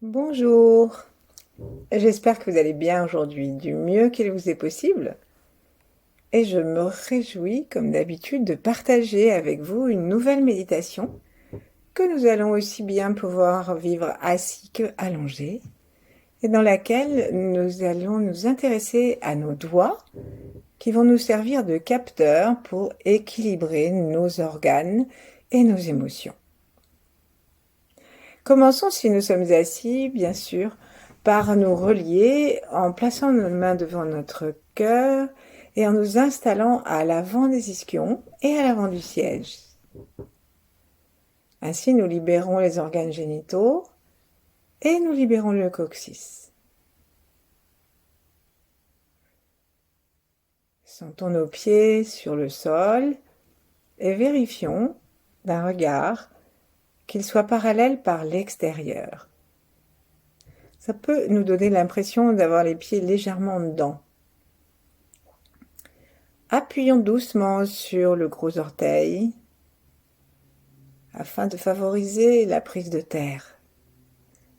Bonjour, j'espère que vous allez bien aujourd'hui, du mieux qu'il vous est possible. Et je me réjouis, comme d'habitude, de partager avec vous une nouvelle méditation que nous allons aussi bien pouvoir vivre assis que allongés, et dans laquelle nous allons nous intéresser à nos doigts qui vont nous servir de capteurs pour équilibrer nos organes et nos émotions. Commençons, si nous sommes assis, bien sûr, par nous relier en plaçant nos mains devant notre cœur et en nous installant à l'avant des ischions et à l'avant du siège. Ainsi, nous libérons les organes génitaux et nous libérons le coccyx. Sentons nos pieds sur le sol et vérifions d'un regard qu'ils soient parallèles par l'extérieur. Ça peut nous donner l'impression d'avoir les pieds légèrement dedans. Appuyons doucement sur le gros orteil afin de favoriser la prise de terre.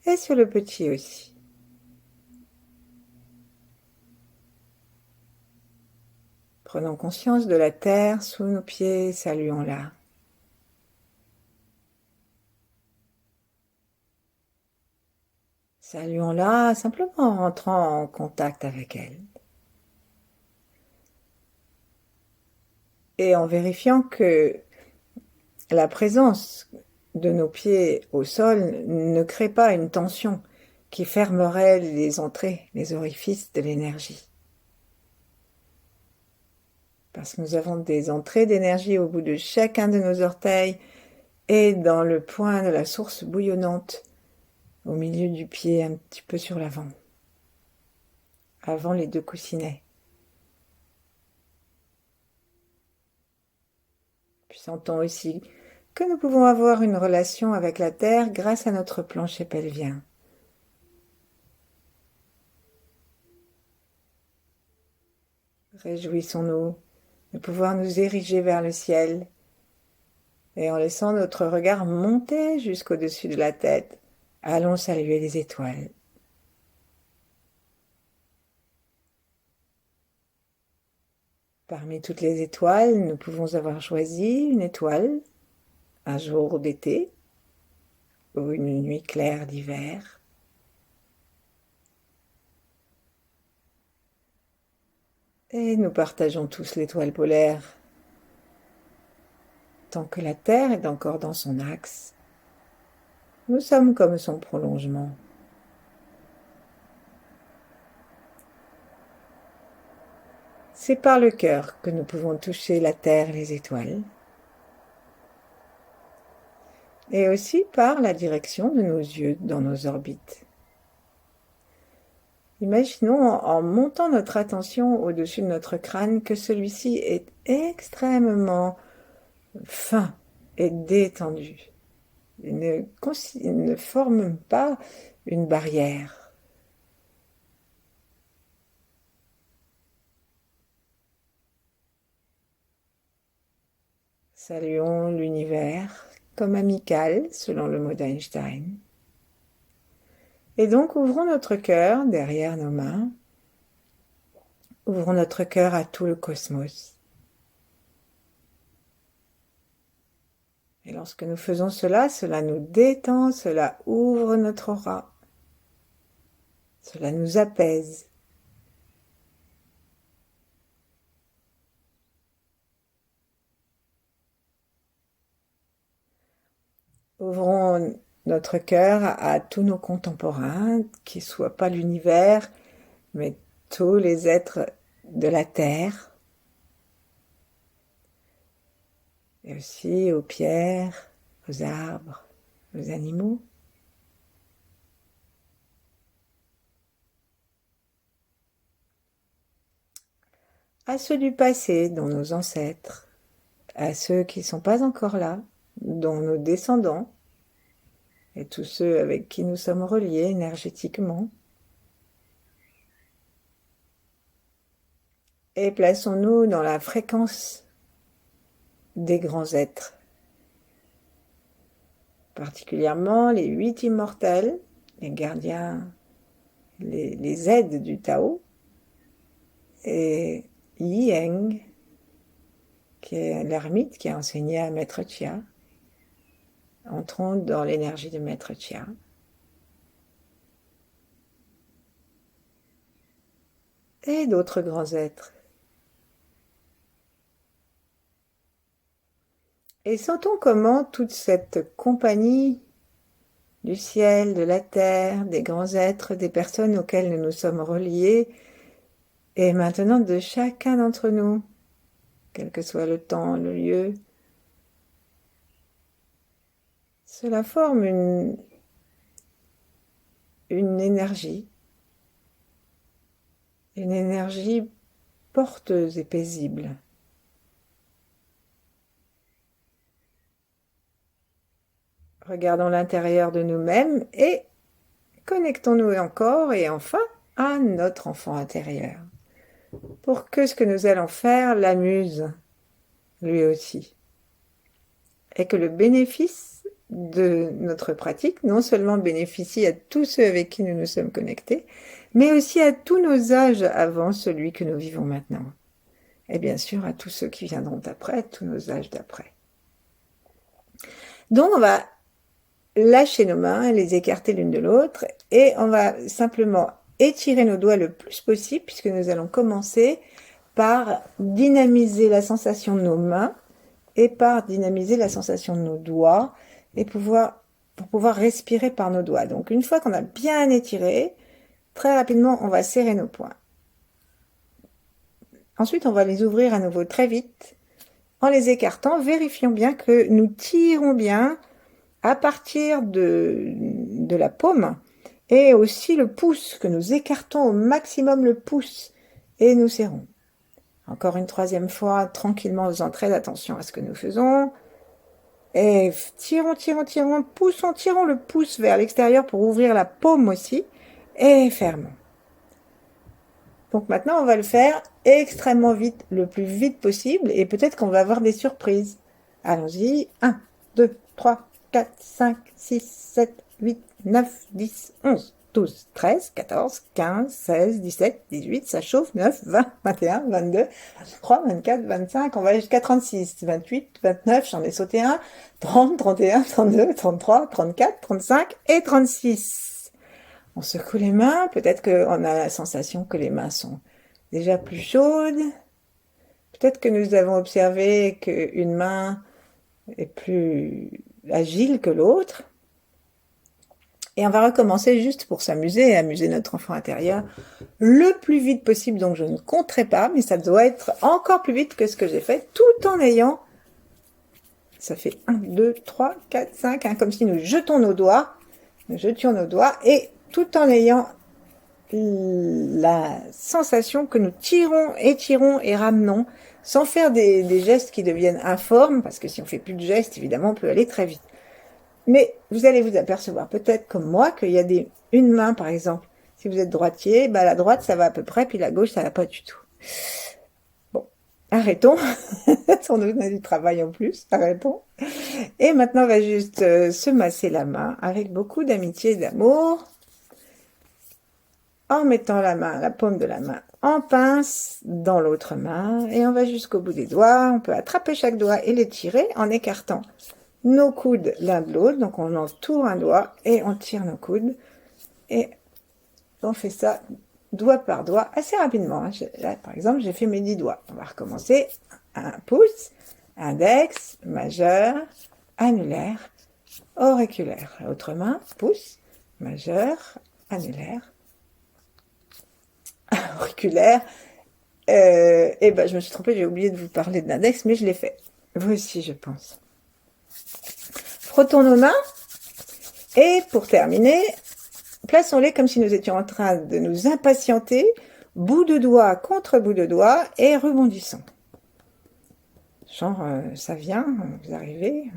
Et sur le petit aussi. Prenons conscience de la terre sous nos pieds, saluons-la. Saluons-la simplement en rentrant en contact avec elle. Et en vérifiant que la présence de nos pieds au sol ne crée pas une tension qui fermerait les entrées, les orifices de l'énergie. Parce que nous avons des entrées d'énergie au bout de chacun de nos orteils et dans le point de la source bouillonnante au milieu du pied, un petit peu sur l'avant, avant les deux coussinets. Puis sentons aussi que nous pouvons avoir une relation avec la terre grâce à notre plancher pelvien. Réjouissons-nous de pouvoir nous ériger vers le ciel et en laissant notre regard monter jusqu'au-dessus de la tête, allons saluer les étoiles. Parmi toutes les étoiles, nous pouvons avoir choisi une étoile, un jour d'été ou une nuit claire d'hiver. Et nous partageons tous l'étoile polaire. Tant que la Terre est encore dans son axe, nous sommes comme son prolongement. C'est par le cœur que nous pouvons toucher la Terre et les étoiles. Et aussi par la direction de nos yeux dans nos orbites. Imaginons en montant notre attention au-dessus de notre crâne que celui-ci est extrêmement fin et détendu. Il ne forme pas une barrière. Saluons l'univers comme amical, selon le mot d'Einstein. Et donc, ouvrons notre cœur derrière nos mains. Ouvrons notre cœur à tout le cosmos. Et lorsque nous faisons cela, cela nous détend, cela ouvre notre aura. Cela nous apaise. Ouvrons notre cœur à tous nos contemporains, qui ne soient pas l'univers, mais tous les êtres de la Terre, et aussi aux pierres, aux arbres, aux animaux. À ceux du passé, dont nos ancêtres, à ceux qui ne sont pas encore là, dont nos descendants, et tous ceux avec qui nous sommes reliés énergétiquement. Et plaçons-nous dans la fréquence des grands êtres, particulièrement les 8 immortels, les gardiens, les aides du Tao, et Ying, qui est l'ermite qui a enseigné à Maître Chia. Entrons dans l'énergie de Maître Chia. Et d'autres grands êtres. Et sentons comment toute cette compagnie du ciel, de la terre, des grands êtres, des personnes auxquelles nous nous sommes reliés, et maintenant de chacun d'entre nous, quel que soit le temps, le lieu, cela forme une énergie porteuse et paisible. Regardons l'intérieur de nous-mêmes et connectons-nous encore et enfin à notre enfant intérieur, pour que ce que nous allons faire l'amuse, lui aussi, et que le bénéfice de notre pratique non seulement bénéficie à tous ceux avec qui nous nous sommes connectés, mais aussi à tous nos âges avant celui que nous vivons maintenant, et bien sûr à tous ceux qui viendront après, tous nos âges d'après. Donc on va lâcher nos mains, les écarter l'une de l'autre, et on va simplement étirer nos doigts le plus possible, puisque nous allons commencer par dynamiser la sensation de nos mains, et par dynamiser la sensation de nos doigts, et pour pouvoir respirer par nos doigts. Donc une fois qu'on a bien étiré, très rapidement on va serrer nos poings. Ensuite on va les ouvrir à nouveau très vite, en les écartant, vérifions bien que nous tirons bien à partir de la paume, et aussi le pouce, que nous écartons au maximum le pouce, et nous serrons. Encore une troisième fois, tranquillement, en faisant très attention à ce que nous faisons. Et tirons, tirons le pouce vers l'extérieur pour ouvrir la paume aussi, et fermons. Donc maintenant, on va le faire extrêmement vite, le plus vite possible, et peut-être qu'on va avoir des surprises. Allons-y, 1, 2, 3, 4, 5, 6, 7, 8, 9, 10, 11, 12, 13, 14, 15, 16, 17, 18, ça chauffe, 9, 20, 21, 22, 23, 24, 25, on va aller jusqu'à 36, 28, 29, j'en ai sauté un, 30, 31, 32, 33, 34, 35 et 36. On secoue les mains, peut-être qu'on a la sensation que les mains sont déjà plus chaudes, peut-être que nous avons observé qu'une main est plus agile que l'autre. Et on va recommencer juste pour s'amuser et amuser notre enfant intérieur le plus vite possible. Donc je ne compterai pas, mais ça doit être encore plus vite que ce que j'ai fait, tout en ayant, ça fait 1, 2, 3, 4, 5, hein, comme si nous jetions nos doigts, et tout en ayant la sensation que nous tirons, étirons et ramenons, sans faire des gestes qui deviennent informes, parce que si on fait plus de gestes, évidemment, on peut aller très vite. Mais vous allez vous apercevoir, peut-être comme moi, qu'il y a une main, par exemple. Si vous êtes droitier, bah la droite, ça va à peu près, puis la gauche, ça va pas du tout. Bon, arrêtons. On a du travail en plus, arrêtons. Et maintenant, on va juste se masser la main avec beaucoup d'amitié et d'amour, en mettant la paume de la main en pince dans l'autre main, et on va jusqu'au bout des doigts. On peut attraper chaque doigt et les tirer en écartant nos coudes l'un de l'autre. Donc on entoure un doigt et on tire nos coudes, et on fait ça doigt par doigt assez rapidement. Là, par exemple, j'ai fait mes 10 doigts. On va recommencer. Un pouce, index, majeur, annulaire, auriculaire. L'autre main, pouce, majeur, annulaire, auriculaire. Et ben je me suis trompée, j'ai oublié de vous parler de l'index, mais je l'ai fait. Vous aussi, je pense. Frottons nos mains, et pour terminer, plaçons-les comme si nous étions en train de nous impatienter, bout de doigt contre bout de doigt, et rebondissons. Genre, ça vient, vous arrivez,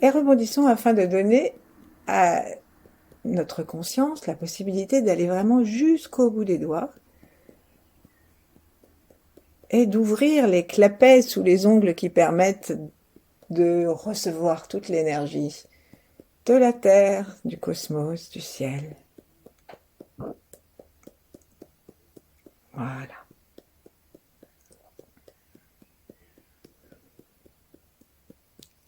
et rebondissons afin de donner à notre conscience la possibilité d'aller vraiment jusqu'au bout des doigts, et d'ouvrir les clapets sous les ongles qui permettent de recevoir toute l'énergie de la Terre, du cosmos, du ciel. Voilà.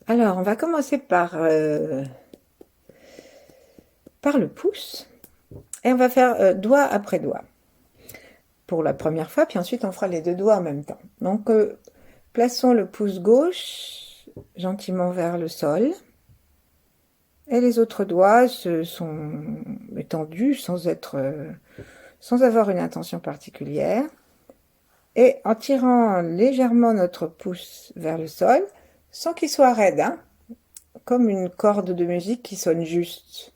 Alors, on va commencer par le pouce. Et on va faire doigt après doigt. Pour la première fois, puis ensuite on fera les deux doigts en même temps. Donc, plaçons le pouce gauche gentiment vers le sol. Et les autres doigts se sont étendus sans avoir une intention particulière. Et en tirant légèrement notre pouce vers le sol, sans qu'il soit raide, hein, comme une corde de musique qui sonne juste.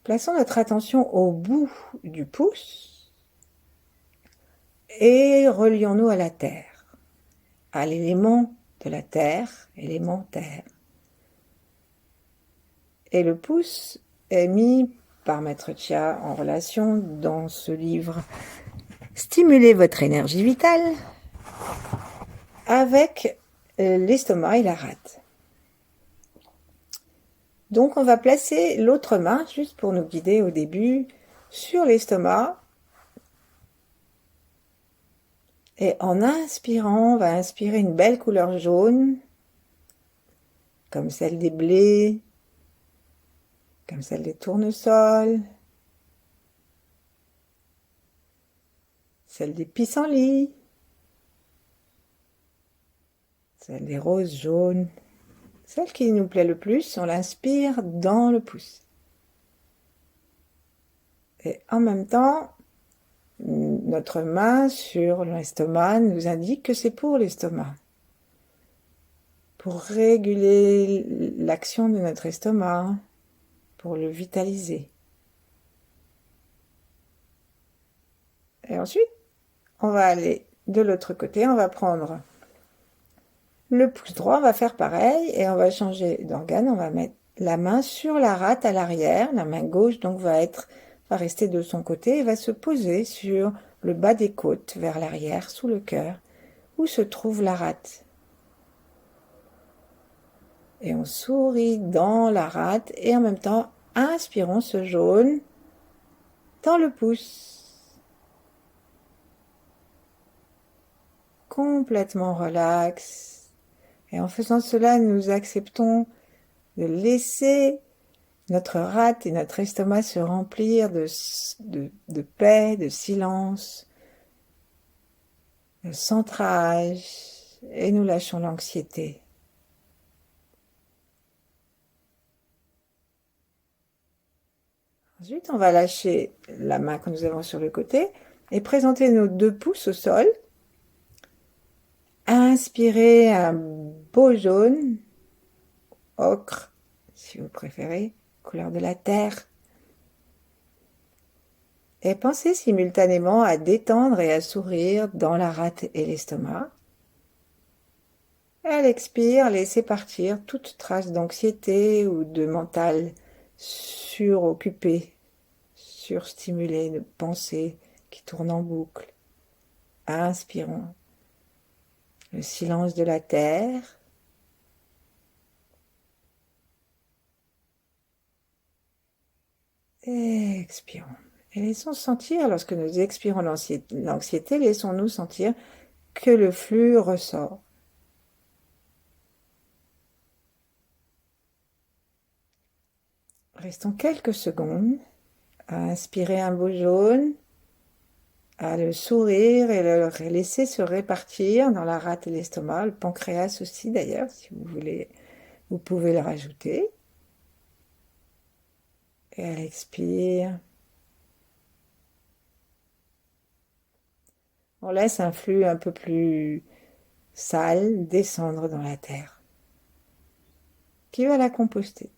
Plaçons notre attention au bout du pouce et relions-nous à la terre, à l'élément de la terre, élément terre. Et le pouce est mis par Maître Chia en relation dans ce livre Stimuler votre énergie vitale avec l'estomac et la rate. Donc on va placer l'autre main, juste pour nous guider au début, sur l'estomac. Et en inspirant, on va inspirer une belle couleur jaune, comme celle des blés, comme celle des tournesols, celle des pissenlits, celle des roses jaunes. Celle qui nous plaît le plus, on l'inspire dans le pouce. Et en même temps, notre main sur l'estomac nous indique que c'est pour l'estomac. Pour réguler l'action de notre estomac, pour le vitaliser. Et ensuite, on va aller de l'autre côté, on va prendre le pouce droit, on va faire pareil et on va changer d'organe, on va mettre la main sur la rate à l'arrière, la main gauche donc va rester de son côté et va se poser sur le bas des côtes vers l'arrière, sous le cœur, où se trouve la rate. Et on sourit dans la rate et en même temps, inspirons ce jaune dans le pouce. Complètement relax. Et en faisant cela, nous acceptons de laisser notre rate et notre estomac se remplir de paix, de silence, de centrage, et nous lâchons l'anxiété. Ensuite, on va lâcher la main que nous avons sur le côté et présenter nos deux pouces au sol. Inspirez un beau jaune, ocre, si vous préférez, couleur de la terre. Et pensez simultanément à détendre et à sourire dans la rate et l'estomac. Et à l'expire, laissez partir toute trace d'anxiété ou de mental suroccupé, surstimulé, de pensées qui tournent en boucle. Inspirons le silence de la terre. Et expirons. Et laissons sentir, lorsque nous expirons l'anxiété, laissons-nous sentir que le flux ressort. Restons quelques secondes à inspirer un beau jaune, à le sourire et le laisser se répartir dans la rate et l'estomac, le pancréas aussi d'ailleurs, si vous voulez, vous pouvez le rajouter. Et à l'expire, on laisse un flux un peu plus sale descendre dans la terre, qui va la composter.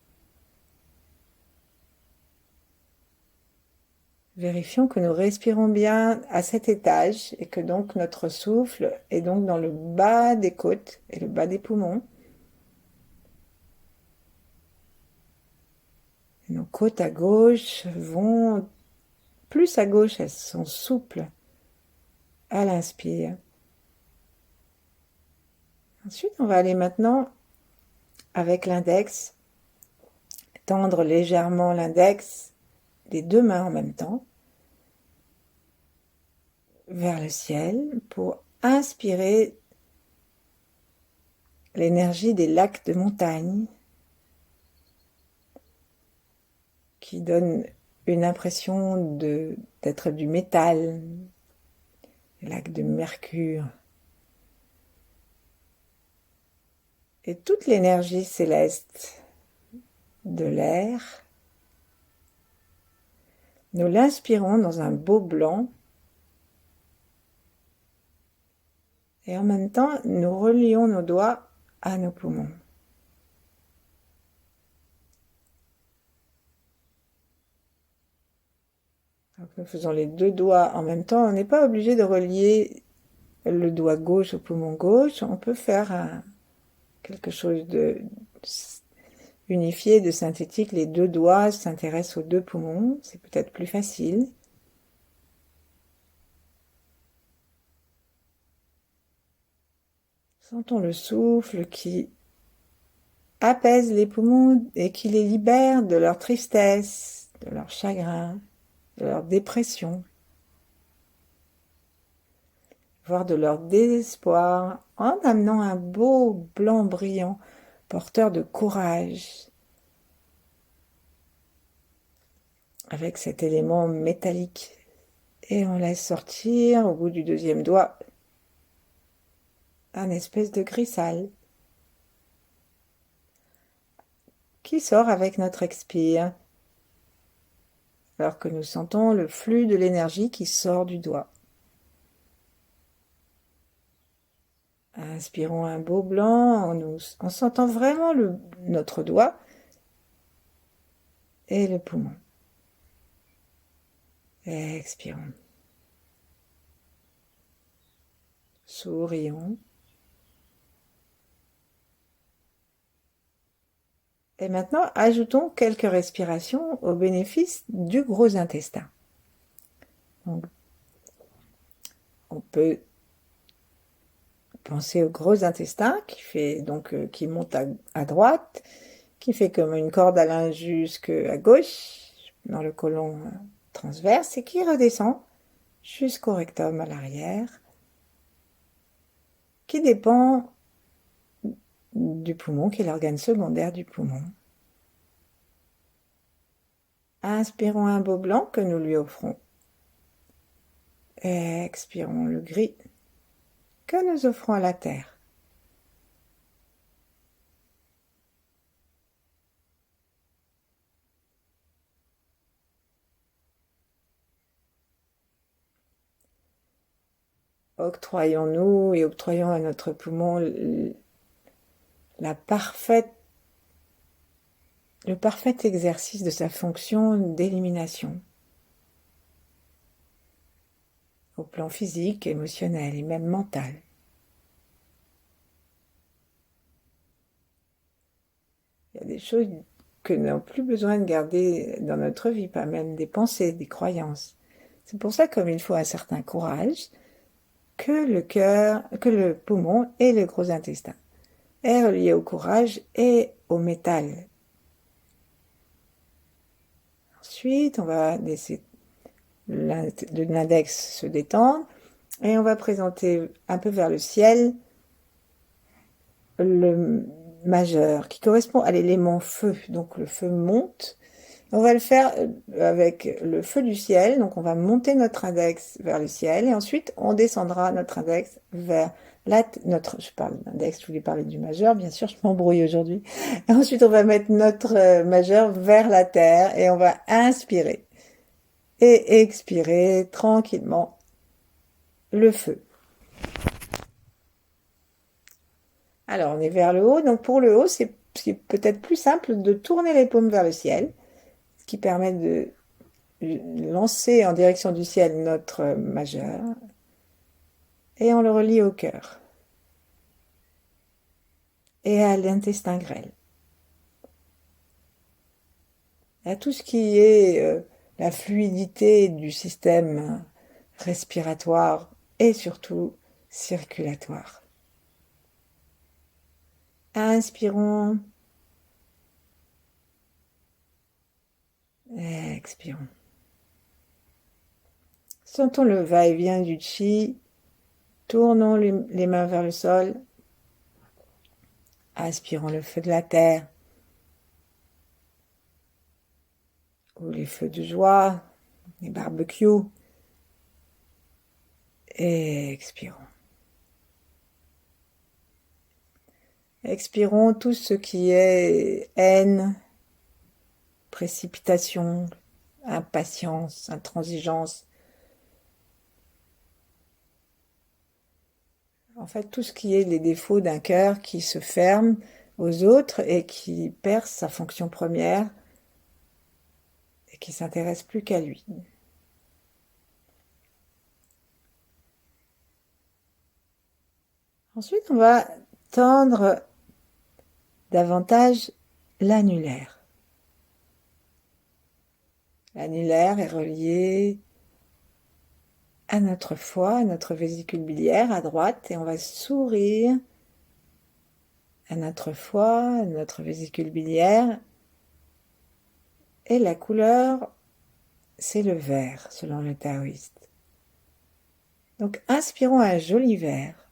Vérifions que nous respirons bien à cet étage et que donc notre souffle est donc dans le bas des côtes et le bas des poumons. Et nos côtes à gauche vont plus à gauche, elles sont souples à l'inspire. Ensuite, on va aller maintenant avec l'index tendre légèrement l'index des deux mains en même temps vers le ciel pour inspirer l'énergie des lacs de montagne qui donne une impression d'être du métal, les lacs de mercure. Et toute l'énergie céleste de l'air, nous l'inspirons dans un beau blanc et en même temps, nous relions nos doigts à nos poumons. Donc, nous faisons les deux doigts en même temps. On n'est pas obligé de relier le doigt gauche au poumon gauche. On peut faire quelque chose de unifié, de synthétique. Les deux doigts s'intéressent aux deux poumons. C'est peut-être plus facile. Sentons le souffle qui apaise les poumons et qui les libère de leur tristesse, de leur chagrin, de leur dépression, voire de leur désespoir, en amenant un beau blanc brillant, porteur de courage, avec cet élément métallique. Et on laisse sortir au bout du deuxième doigt un espèce de gris sale qui sort avec notre expire, alors que nous sentons le flux de l'énergie qui sort du doigt. Inspirons un beau blanc en sentant vraiment notre doigt et le poumon. Expirons. Sourions. Et maintenant, ajoutons quelques respirations au bénéfice du gros intestin. Donc, on peut penser au gros intestin qui monte à droite, qui fait comme une corde à linge jusqu'à gauche, dans le côlon transverse, et qui redescend jusqu'au rectum à l'arrière, qui dépend du poumon, qui est l'organe secondaire du poumon. Inspirons un beau blanc que nous lui offrons. Expirons le gris que nous offrons à la terre. Octroyons-nous et octroyons à notre poumon le parfait exercice de sa fonction d'élimination au plan physique, émotionnel et même mental. Il y a des choses que nous n'avons plus besoin de garder dans notre vie, pas même des pensées, des croyances. C'est pour ça, comme il faut un certain courage, que le poumon et le gros intestin est relié au courage et au métal. Ensuite, on va laisser l'index se détendre et on va présenter un peu vers le ciel le majeur qui correspond à l'élément feu. Donc le feu monte. On va le faire avec le feu du ciel. Donc on va monter notre index vers le ciel et ensuite on descendra notre index vers je parle d'index, je voulais parler du majeur, bien sûr, je m'embrouille aujourd'hui. Et ensuite on va mettre notre majeur vers la terre et on va inspirer et expirer tranquillement le feu. Alors, on est vers le haut. Donc, pour le haut, c'est peut-être plus simple de tourner les paumes vers le ciel, ce qui permet de lancer en direction du ciel notre majeur. Et on le relie au cœur et à l'intestin grêle. À tout ce qui est la fluidité du système respiratoire et surtout circulatoire. Inspirons expirons. Sentons le va-et-vient du chi. Tournons les mains vers le sol. Aspirons le feu de la terre. Ou les feux de joie, les barbecues. Et expirons. Expirons tout ce qui est haine, précipitation, impatience, intransigeance. En fait, tout ce qui est les défauts d'un cœur qui se ferme aux autres et qui perd sa fonction première et qui s'intéresse plus qu'à lui. Ensuite, on va tendre davantage l'annulaire. L'annulaire est relié à notre foie, à notre vésicule biliaire à droite, et on va sourire à notre foie, à notre vésicule biliaire. Et la couleur, c'est le vert, selon le taoïste. Donc, inspirons un joli vert.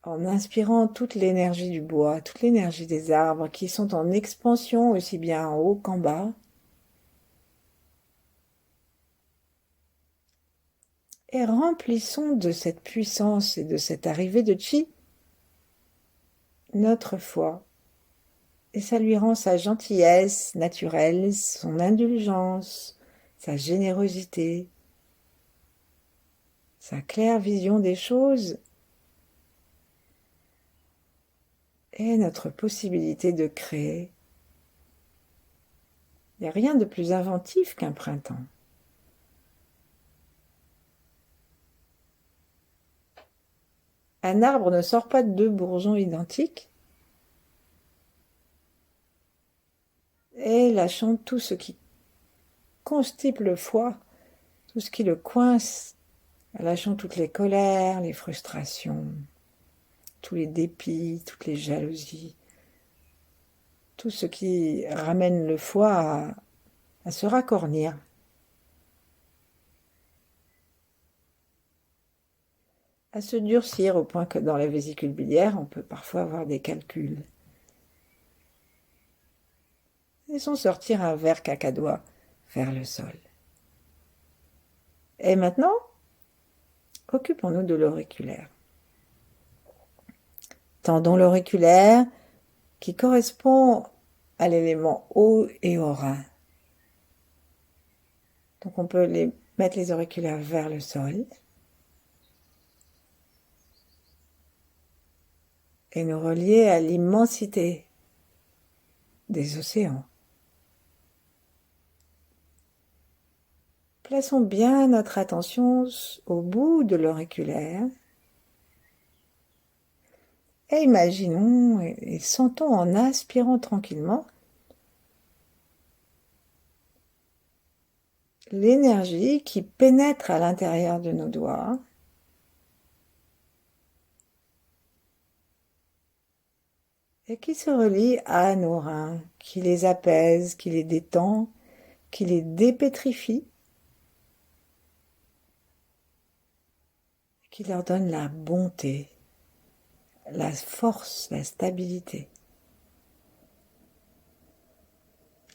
En inspirant toute l'énergie du bois, toute l'énergie des arbres qui sont en expansion aussi bien en haut qu'en bas. Et remplissons de cette puissance et de cette arrivée de chi notre foie. Et ça lui rend sa gentillesse naturelle, son indulgence, sa générosité, sa claire vision des choses et notre possibilité de créer. Il n'y a rien de plus inventif qu'un printemps. Un arbre ne sort pas de deux bourgeons identiques. Et lâchons tout ce qui constipe le foie, tout ce qui le coince. Lâchons toutes les colères, les frustrations, tous les dépits, toutes les jalousies, tout ce qui ramène le foie à se racornir. À se durcir au point que dans la vésicule biliaire, on peut parfois avoir des calculs. Laissons sortir un verre cacadois vers le sol. Et maintenant, occupons-nous de l'auriculaire. Tendons l'auriculaire qui correspond à l'élément eau et au rein. Donc on peut mettre les auriculaires vers le sol et nous relier à l'immensité des océans. Plaçons bien notre attention au bout de l'auriculaire et imaginons et sentons en inspirant tranquillement l'énergie qui pénètre à l'intérieur de nos doigts et qui se relie à nos reins, qui les apaise, qui les détend, qui les dépétrifie, qui leur donne la bonté, la force, la stabilité,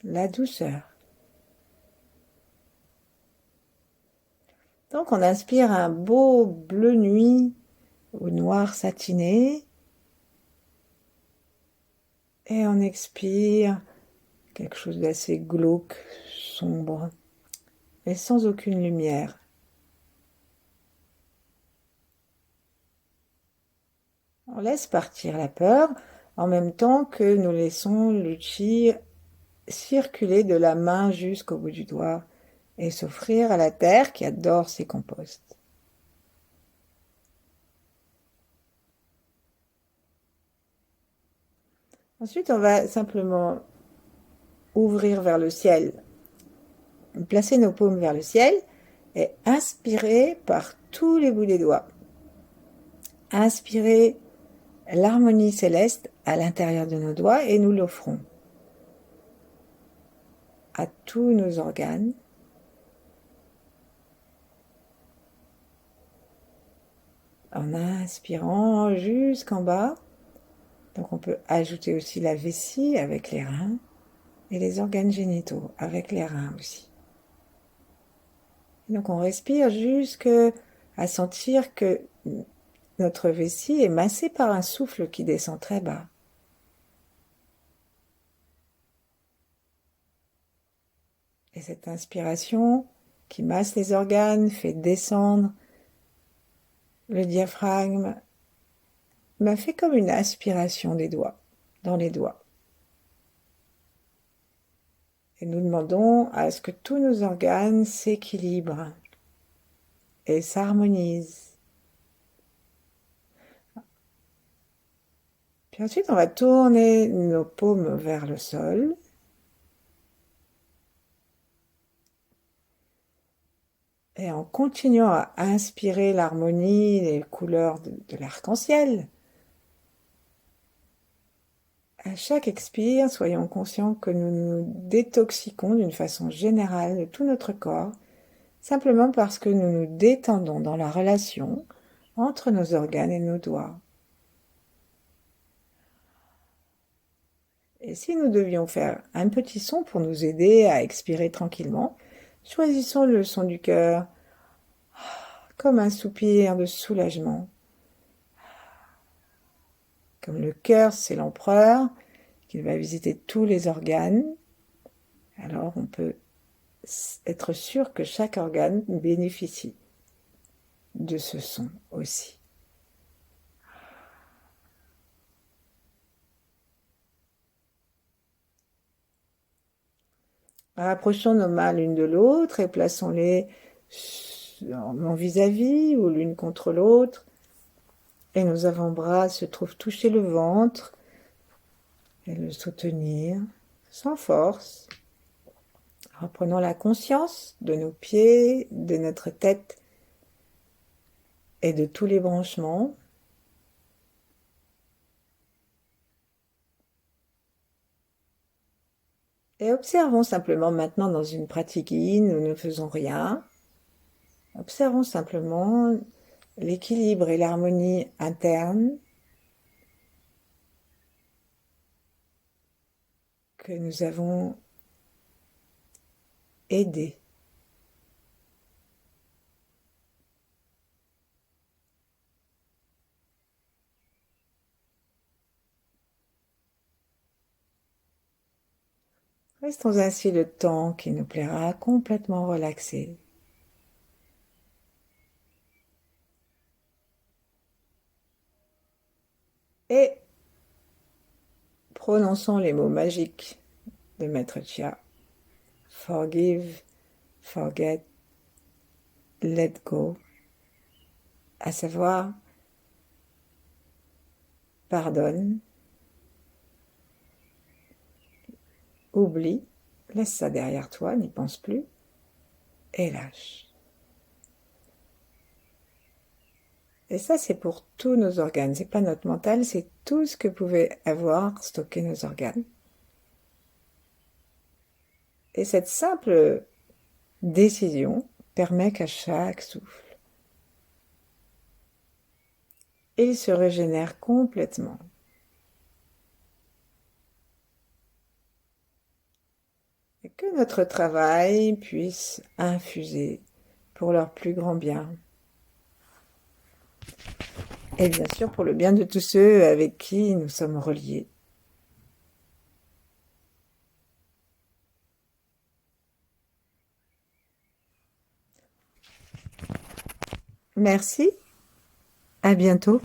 la douceur. Donc on inspire un beau bleu nuit au noir satiné et on expire quelque chose d'assez glauque, sombre, mais sans aucune lumière. On laisse partir la peur en même temps que nous laissons le chi circuler de la main jusqu'au bout du doigt et s'offrir à la terre qui adore ses composts. Ensuite, on va simplement ouvrir vers le ciel, placer nos paumes vers le ciel et inspirer par tous les bouts des doigts. Inspirez l'harmonie céleste à l'intérieur de nos doigts et nous l'offrons à tous nos organes. En inspirant jusqu'en bas. Donc on peut ajouter aussi la vessie avec les reins et les organes génitaux avec les reins aussi. Et donc on respire jusqu'à sentir que notre vessie est massée par un souffle qui descend très bas. Et cette inspiration qui masse les organes fait descendre le diaphragme, fait comme une aspiration des doigts, dans les doigts. Et nous demandons à ce que tous nos organes s'équilibrent et s'harmonisent. Puis ensuite, on va tourner nos paumes vers le sol. Et en continuant à inspirer l'harmonie, les couleurs de l'arc-en-ciel, à chaque expire, soyons conscients que nous nous détoxiquons d'une façon générale de tout notre corps, simplement parce que nous nous détendons dans la relation entre nos organes et nos doigts. Et si nous devions faire un petit son pour nous aider à expirer tranquillement, choisissons le son du cœur, comme un soupir de soulagement. Comme le cœur, c'est l'empereur, qu'il va visiter tous les organes, alors on peut être sûr que chaque organe bénéficie de ce son aussi. Rapprochons nos mains l'une de l'autre et plaçons-les en vis-à-vis ou l'une contre l'autre. Et nos avant-bras se trouvent toucher le ventre et le soutenir sans force. Reprenons la conscience de nos pieds, de notre tête et de tous les branchements. Et observons simplement maintenant dans une pratique yin, nous ne faisons rien. Observons simplement l'équilibre et l'harmonie interne que nous avons aidé. Restons ainsi le temps qui nous plaira, complètement relaxés. Et prononçons les mots magiques de Maître Chia. Forgive, forget, let go. À savoir, pardonne, oublie, laisse ça derrière toi, n'y pense plus, et lâche. Et ça, c'est pour tous nos organes. C'est pas notre mental, c'est tout ce que pouvaient avoir stocké nos organes. Et cette simple décision permet qu'à chaque souffle, il se régénère complètement. Et que notre travail puisse infuser pour leur plus grand bien. Et bien sûr pour le bien de tous ceux avec qui nous sommes reliés. Merci, à bientôt.